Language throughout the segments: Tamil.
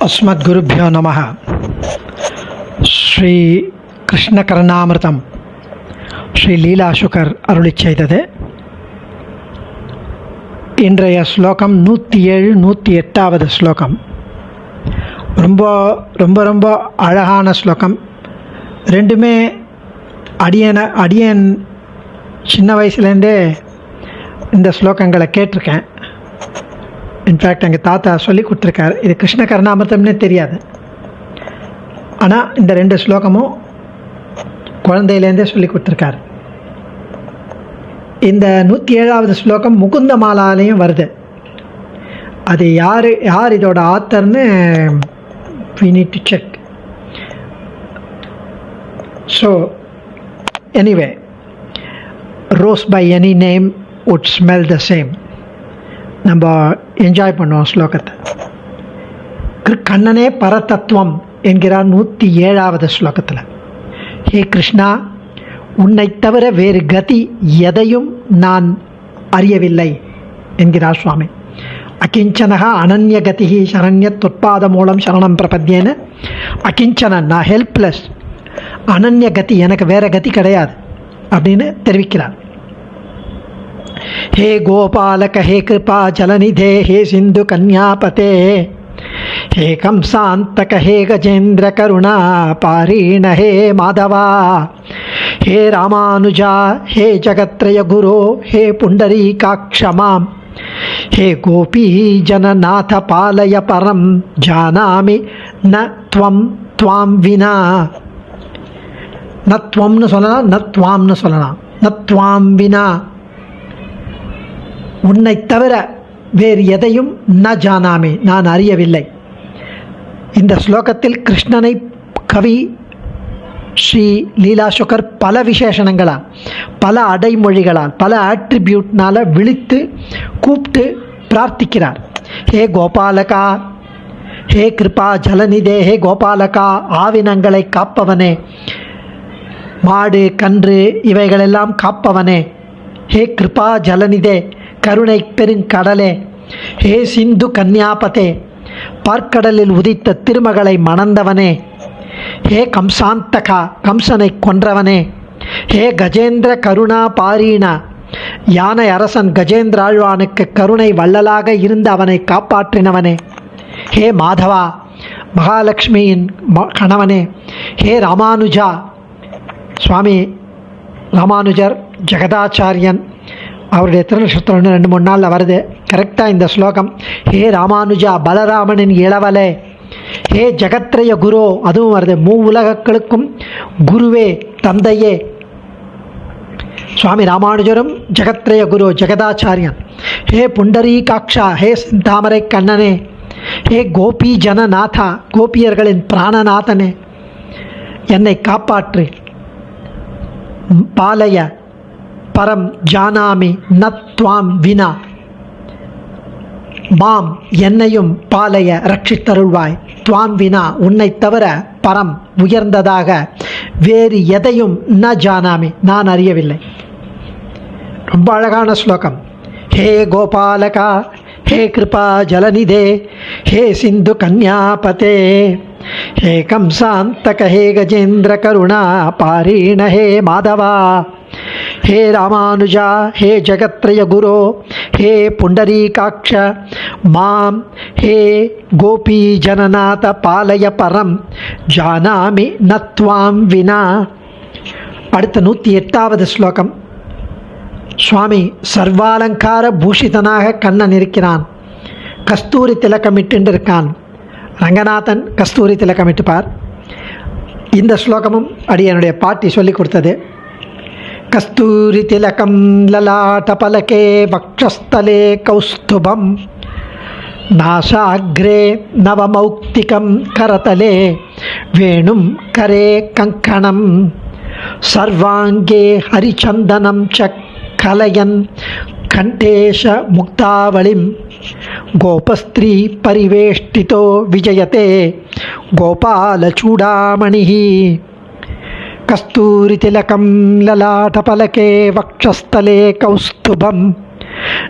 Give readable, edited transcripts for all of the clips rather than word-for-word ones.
अस्मद्गुरुभ्यो नमः. ஸ்ரீ கிருஷ்ண கருணாமிர்தம் ஸ்ரீ லீலா சுகர் அருளி செய்தது. இன்றைய ஸ்லோகம் 107 108வது ஸ்லோகம். ரொம்ப ரொம்ப ரொம்ப அழகான ஸ்லோகம். ரெண்டுமே அடியன் சின்ன வயசுலேருந்தே இந்த ஸ்லோகங்களை கேட்டிருக்கேன். இன்ஃபேக்ட் எங்கள் தாத்தா சொல்லி கொடுத்துருக்காரு. இது கிருஷ்ண கருணாமிர்தம்னே தெரியாது, ஆனால் இந்த ரெண்டு ஸ்லோகமும் குழந்தையிலேருந்தே சொல்லி கொடுத்துருக்காரு. இந்த 107வது ஸ்லோகம் முகுந்த மாலாலையும் வருது. அது யார் இதோட ஆத்தர்னு we need to check. So anyway, rose by any name would smell the same. நம்ம என்ஜாய் பண்ணுவோம் ஸ்லோகத்தை. கண்ணனே பரதத்துவம் என்கிறார் 107வது ஸ்லோகத்தில். ஹே கிருஷ்ணா, உன்னை தவிர வேறு கதி எதையும் நான் அறியவில்லை என்கிறார் சுவாமி. அகிஞ்சனகா அனன்ய கதி சரண்ய தொற்பாத மூலம் சரணம் பிரபத்தியேன்னு. அகிஞ்சனன், நான் ஹெல்ப்லெஸ். அனன்ய கதி, எனக்கு வேற கதி கிடையாது அப்படின்னு தெரிவிக்கிறார். हे गोपालक हे कृपा जलनिधे हे सिंधु कन्यापते हे कंसांतक हे गजेंद्र करुणा पारीण हे माधवा हे रामानुजा हे जगत्रय गुरो हे पुंडरीकाक्षमां हे गोपी जननाथ पालय परम जानामि न त्वां विना. न त्वम्नु சொல்லலாம், न त्वाम्नु சொல்லலாம். न त्वां विना, உன்னை தவிர வேறு எதையும் ந ஜானாமி, நான் அறியவில்லை. இந்த ஸ்லோகத்தில் கிருஷ்ணனை கவி ஸ்ரீ லீலா சுகர் பல விசேஷணங்களால், பல அடைமொழிகளால், பல ஆட்ரிபியூட்னால் விழித்து கூப்பிட்டு பிரார்த்திக்கிறார். ஹே கோபாலகா, ஹே கிருபா ஜலநிதே, ஹே கோபாலகா, ஆவினங்களை காப்பவனே, மாடு கன்று இவைகளெல்லாம் காப்பவனே. ஹே கிருபா ஜலநிதே, கருணை பெருங்கடலே. ஹே சிந்து கன்யாபதே, பார்க்கடலில் உதித்த திருமகளை மணந்தவனே. ஹே கம்சாந்தகா, கம்சனை கொன்றவனே. ஹே கஜேந்திர கருணா பாரீணா, யானை அரசன் கஜேந்திர ஆழ்வானுக்கு கருணை வள்ளலாக இருந்து அவனை காப்பாற்றினவனே. ஹே மாதவா, மகாலட்சுமியின் கணவனே. ஹே ராமானுஜா, சுவாமி ராமானுஜர் ஜெகதாச்சாரியன், அவருடைய திருநட்சத்திரம் 2-3 நாளில் வருது. கரெக்டாக இந்த ஸ்லோகம். ஹே ராமானுஜா, பலராமனின் இளவலே. ஹே ஜெகத்ரய குரு, அதுவும் வருது. உலகங்களுக்கும் குருவே, தந்தையே. சுவாமி ராமானுஜரும் ஜெகத்ரய குரு, ஜெகதாச்சாரியன். ஹே புண்டரீகாட்சா, ஹே தாமரை கண்ணனே. ஹே கோபி ஜனநாதா, கோபியர்களின் பிராணநாதனே, என்னை காப்பாற்று. பாலய பரம் ஜானாமி ந த்வாம் வினா, மாம் என்னையும் பாலய ரட்சித்தருள்வாய். துவாம் வினா, உன்னை தவிர பரம் உயர்ந்ததாக வேறு எதையும் ந ஜானாமி, நான் அறியவில்லை. ரொம்ப அழகான ஸ்லோகம். ஹே கோபாலகா, ஹே கிருபா ஜலநிதே, ஹே சிந்து கன்யாபதே, ஹே கம்சாந்தக ஹே கஜேந்திர கருணா பாரீண ஹே மாதவா, हे रामानुजा, हे जगत्रय गुरो, हे पुंडरीकाक्ष मां, हे गोपी जननाथ पालय परम जानामि न त्वां विना. அடுத்த 108வது ஸ்லோகம். சுவாமி சர்வாலங்கார பூஷிதனாக கண்ணன் இருக்கிறான். கஸ்தூரி திலக்கமிட்டு இருக்கான். ரங்கநாதன் கஸ்தூரி திலக்கமிட்டுப்பார். இந்த ஸ்லோகமும் அடியனுடைய பாட்டி சொல்லி கொடுத்தது. கஸ்தூரி திலகம் லலாட்டபலகே வக்ஷஸ்தலே கௌஸ்துபம் நாசாக்ரே நவமௌக்திகம் கரதலே வேணும் கரே கங்கணம் சர்வாங்கே ஹரிச்சந்தனம் ச கலயன் கண்டேஷ முக்தாவளிம் கோபஸ்திரீ பரிவேஷ்டிதோ விஜயதே கோபாலச்சூடாமணி. கஸ்தூரி திலகம் லலாட்டபலகே வக்ஷஸ்தலே கௌஸ்துபம்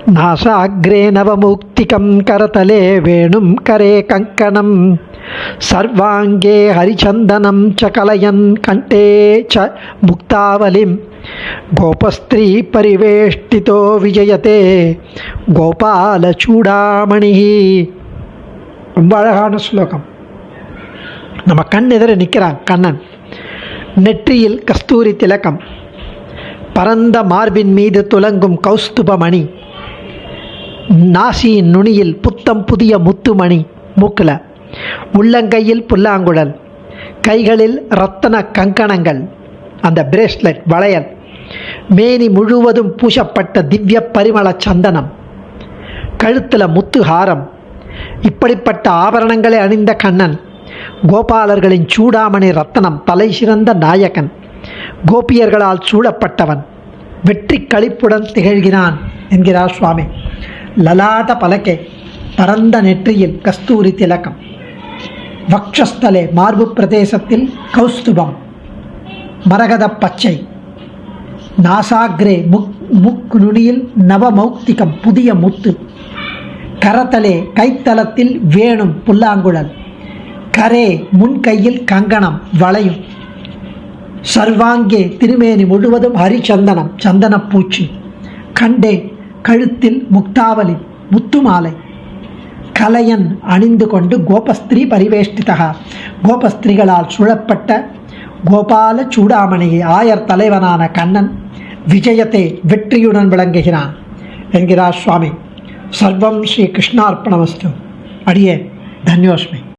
नासाग्रे नवमुक्तिकं करतले वेणुं करे कङ्कणं சர்வாங்கே ஹரிச்சந்தனம் ச கலயன் கண்டே ச முக்தாவலிம் கோபஸ்திரீ பரிவேஷ்டிதோ விஜயதே கோபாலச்சூடாமணி. ரொம்ப அழகான ஸ்லோகம். நம்ம கண் எதிர நிற்கிறான் கண்ணன். நெற்றியில் கஸ்தூரி திலகம், பரந்த மார்பின் மீது துலங்கும் கௌஸ்துபமணி, நாசியின் நுனியில் புத்தம் புதிய முத்துமணி மூக்கில், உள்ளங்கையில் புல்லாங்குழல், கைகளில் இரத்தன கங்கணங்கள், அந்த பிரேஸ்லெட் வளையல், மேனி முழுவதும் பூசப்பட்ட திவ்ய பரிமள சந்தனம், கழுத்தில் முத்து ஹாரம். இப்படிப்பட்ட ஆபரணங்களை அணிந்த கண்ணன் கோபாலர்களின் சூடாமணி ரத்தனம், தலை சிறந்த நாயகன், கோபியர்களால் சூழப்பட்டவன், வெற்றி களிப்புடன் திகழ்கிறான் என்கிறார் சுவாமி. லலாட பலகே, பரந்த நெற்றியில் கஸ்தூரி திலகம், வக்ஷஸ்தலே மார்பு பிரதேசத்தில் கௌஸ்துபம் மரகத பச்சை, நாசாகிரே முக் நுனியில் நவமௌக்திகம் புதிய முத்து, கரத்தலே கைத்தலத்தில் வேணும் புல்லாங்குழல், கரே முன்கையில் கங்கணம் வளையும், சர்வாங்கே திருமேனி முழுவதும் ஹரிச்சந்தனம் சந்தனப்பூச்சி, கண்டே கழுத்தில் முக்தாவலி முத்துமாலை, கலையன் அணிந்து கொண்டு கோபஸ்திரீ பரிவேஷ்டிதா கோபஸ்திரீகளால் சூழப்பட்ட கோபால சூடாமணியை ஆயர் தலைவனான கண்ணன் விஜயத்தை வெற்றியுடன் விளங்குகிறான் என்கிறார் சுவாமி. சர்வம் ஸ்ரீ கிருஷ்ணார்ப்பணமஸ்து. அடியே தன்யோஸ்மி.